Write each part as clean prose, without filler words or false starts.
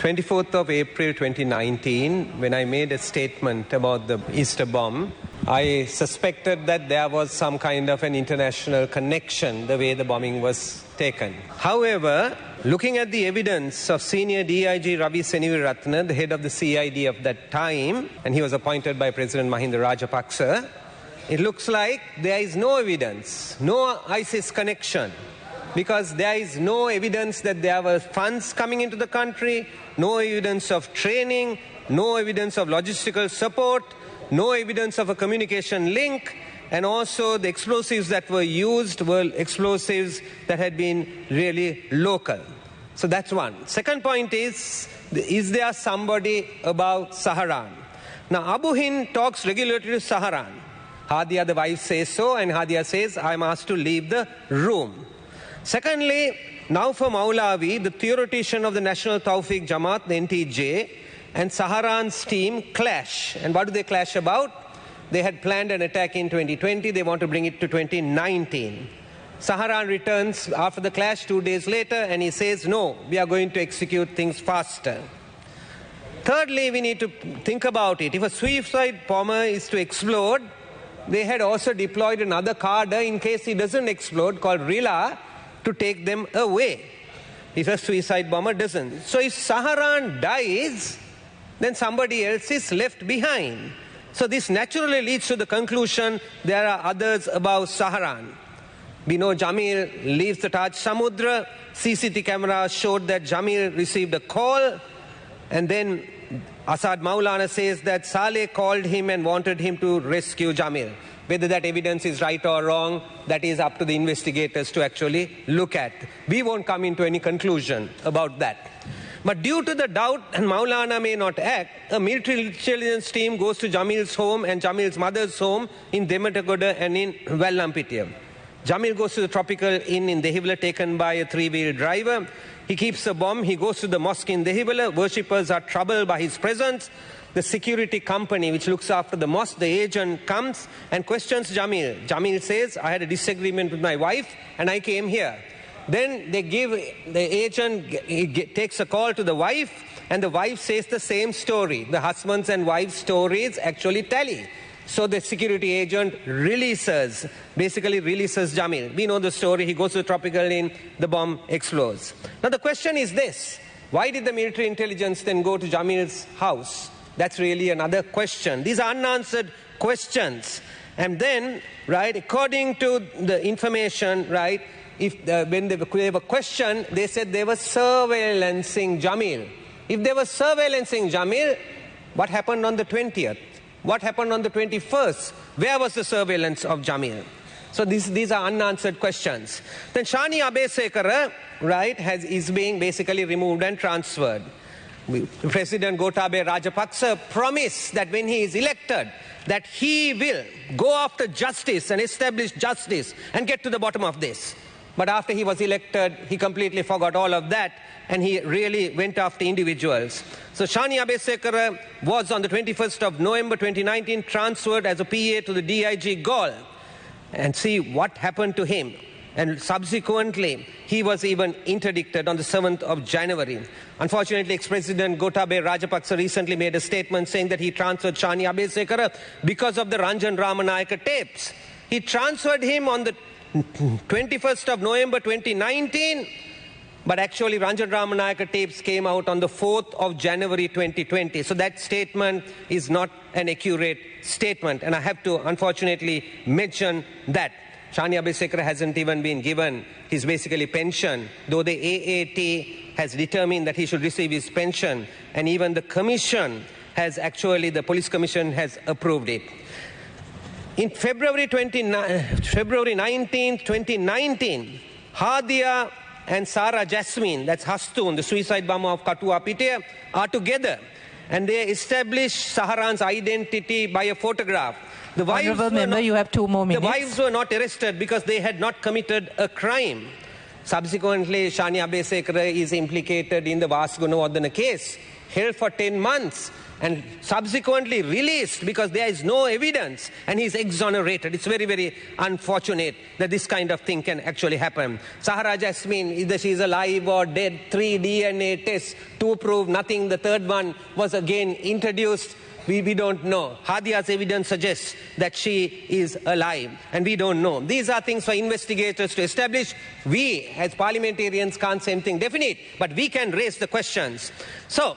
24th of April 2019, when I made a statement about the Easter bomb, I suspected that there was some kind of an international connection, the way the bombing was taken. However, looking at the evidence of senior DIG Ravi Wickramaratne, the head of the CID of that time, and he was appointed by President Mahinda Rajapaksa, it looks like there is no evidence, no ISIS connection, because there is no evidence that there were funds coming into the country, no evidence of training, no evidence of logistical support, no evidence of a communication link, and also the explosives that were used were explosives that had been really local. So that's one. Second point is there somebody above Saharan? Now, Abu Hind talks regularly to Saharan. Hadia, the wife, says so, and Hadia says, I'm asked to leave the room. Secondly, now for Maulavi, the theoretician of the National Tawfiq Jamaat, the NTJ, and Saharan's team clash. And what do they clash about? They had planned an attack in 2020. They want to bring it to 2019. Saharan returns after the clash 2 days later, and he says, no, we are going to execute things faster. Thirdly, we need to think about it. If a suicide bomber is to explode, they had also deployed another cadre in case he doesn't explode, called Rila, to take them away if a suicide bomber doesn't. So if Saharan dies, then somebody else is left behind. So this naturally leads to the conclusion there are others above Saharan. We know Jamil leaves the Taj Samudra. CCTV camera showed that Jamil received a call, and then Asad Maulana says that Saleh called him and wanted him to rescue Jamil. Whether that evidence is right or wrong, that is up to the investigators to actually look at. We won't come into any conclusion about that. But due to the doubt, and Maulana may not act, a military intelligence team goes to Jamil's home and Jamil's mother's home in Dematagoda and in Vellampitiya. Jamil goes to the Tropical Inn in Dehivla, taken by a three-wheel driver. He keeps a bomb. He goes to the mosque in Dehivla. Worshippers are troubled by his presence. The security company which looks after the mosque, the agent comes and questions Jamil. Jamil says, I had a disagreement with my wife and I came here. Then the agent takes a call to the wife, and the wife says the same story. The husband's and wife's stories actually tally. So the security agent basically releases Jamil. We know the story. He goes to the Tropical Inn, the bomb explodes. Now the question is this: why did the military intelligence then go to Jamil's house? That's really another question. These are unanswered questions. And then, right, according to the information, right, when they were questioned, they said they were surveillancing Jamil. If they were surveillancing Jamil, what happened on the 20th? What happened on the 21st? Where was the surveillance of Jamil? So these are unanswered questions. Then Shani Abesekara, right, is being basically removed and transferred. President Gotabaya Rajapaksa promised that when he is elected, that he will go after justice and establish justice and get to the bottom of this. But after he was elected, he completely forgot all of that, and he really went after individuals. So Shani Abesekara was on the 21st of November 2019 transferred as a PA to the DIG Gaul. And see what happened to him. And subsequently, he was even interdicted on the 7th of January. Unfortunately, ex-President Gotabaya Rajapaksa recently made a statement saying that he transferred Shani Abesekara because of the Ranjan Ramanayaka tapes. He transferred him on the 21st of November 2019, but actually Ranjan Ramanayaka tapes came out on the 4th of January 2020. So that statement is not an accurate statement, and I have to unfortunately mention that. Shani Abesekara hasn't even been given his basically pension, though the AAT has determined that he should receive his pension, and even the commission has actually, the police commission has approved it. In February 19, 2019, Hadia and Sarah Jasmine, that's Hastun, the suicide bomber of Katua Pite, are together. And they established Saharan's identity by a photograph. The wives, Honourable Member, you have 2 more minutes. The wives were not arrested because they had not committed a crime. Subsequently, Shani Abesekara is implicated in the Vasgunawardena case, held for 10 months, and subsequently released because there is no evidence, and he's exonerated. It's very, very unfortunate that this kind of thing can actually happen. Sahara Jasmine, either she's alive or dead, 3 DNA tests, 2 prove nothing. The third one was again introduced. We don't know. Hadia's evidence suggests that she is alive, and we don't know. These are things for investigators to establish. We, as parliamentarians, can't say anything definite, but we can raise the questions. So,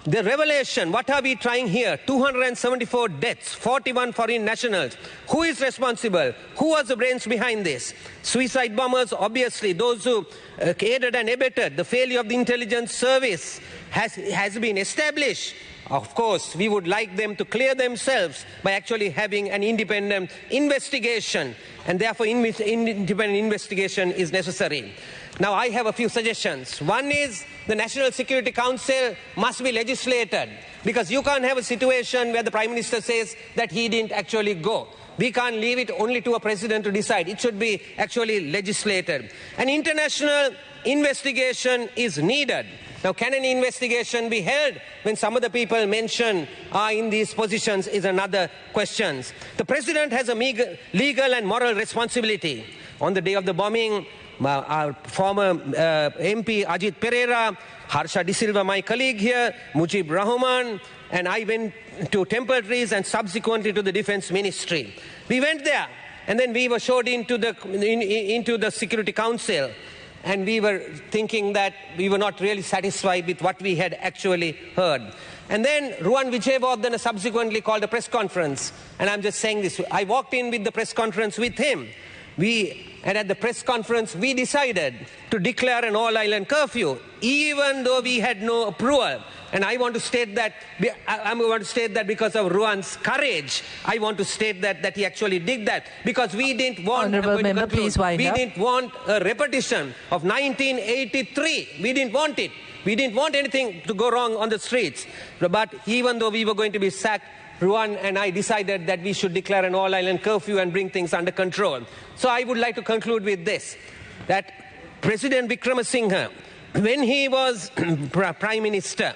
the revelation, what are we trying here? 274 deaths, 41 foreign nationals. Who is responsible? Who was the brains behind this? Suicide bombers, obviously, those who aided and abetted. The failure of the intelligence service has been established. Of course, we would like them to clear themselves by actually having an independent investigation, and therefore independent investigation is necessary. Now, I have a few suggestions. One is the National Security Council must be legislated, because you can't have a situation where the Prime Minister says that he didn't actually go. We can't leave it only to a president to decide. It should be actually legislated. An international investigation is needed. Now, can an investigation be held when some of the people mentioned are in these positions is another question. The president has a legal and moral responsibility. On the day of the bombing, our former MP Ajit Pereira, Harsha De Silva, my colleague here, Mujib Rahman, and I went to Temple Trees and subsequently to the Defense Ministry. We went there, and then we were showed into the Security Council. And we were thinking that we were not really satisfied with what we had actually heard. And then Ruwan Wijewardena subsequently called a press conference. And I'm just saying this. I walked in with the press conference with him. And at the press conference, we decided to declare an all-island curfew, even though we had no approval. And I want to state that, because of Ruwan's courage, I want to state that he actually did that. Because we didn't want, Honourable Member, please wind up. We didn't want a repetition of 1983. We didn't want it. We didn't want anything to go wrong on the streets. But even though we were going to be sacked, Ruwan and I decided that we should declare an all-island curfew and bring things under control. So I would like to conclude with this, that President Wickramaratne, when he was Prime Minister,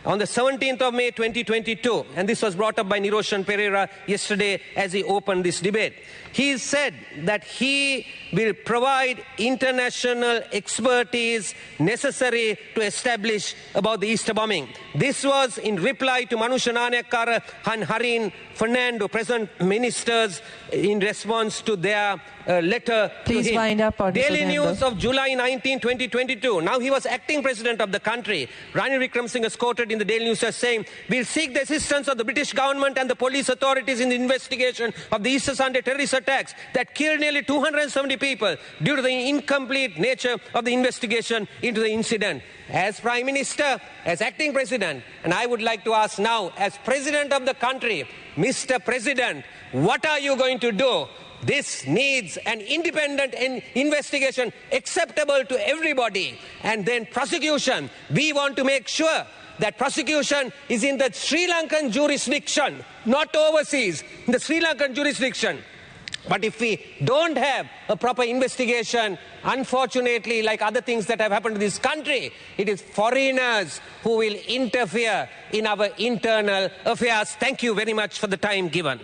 on the 17th of May 2022, and this was brought up by Niroshan Pereira yesterday as he opened this debate, he said that he will provide international expertise necessary to establish about the Easter bombing. This was in reply to Manusha Nanayakkara and Harin Fernando, present ministers, in response to their letter Please to him. Wind up, Daily News of July 19, 2022. Now he was acting president of the country. Ranil Wickramaratne is quoted in the Daily News as saying, "We'll seek the assistance of the British government and the police authorities in the investigation of the Easter Sunday terrorist attacks that killed nearly 270 people due to the incomplete nature of the investigation into the incident." As Prime Minister, as acting president, and I would like to ask now, as president of the country, Mr. President, what are you going to do? This needs an independent investigation acceptable to everybody, and then prosecution. We want to make sure that prosecution is in the Sri Lankan jurisdiction, not overseas, in the Sri Lankan jurisdiction. But if we don't have a proper investigation, unfortunately, like other things that have happened to this country, it is foreigners who will interfere in our internal affairs. Thank you very much for the time given.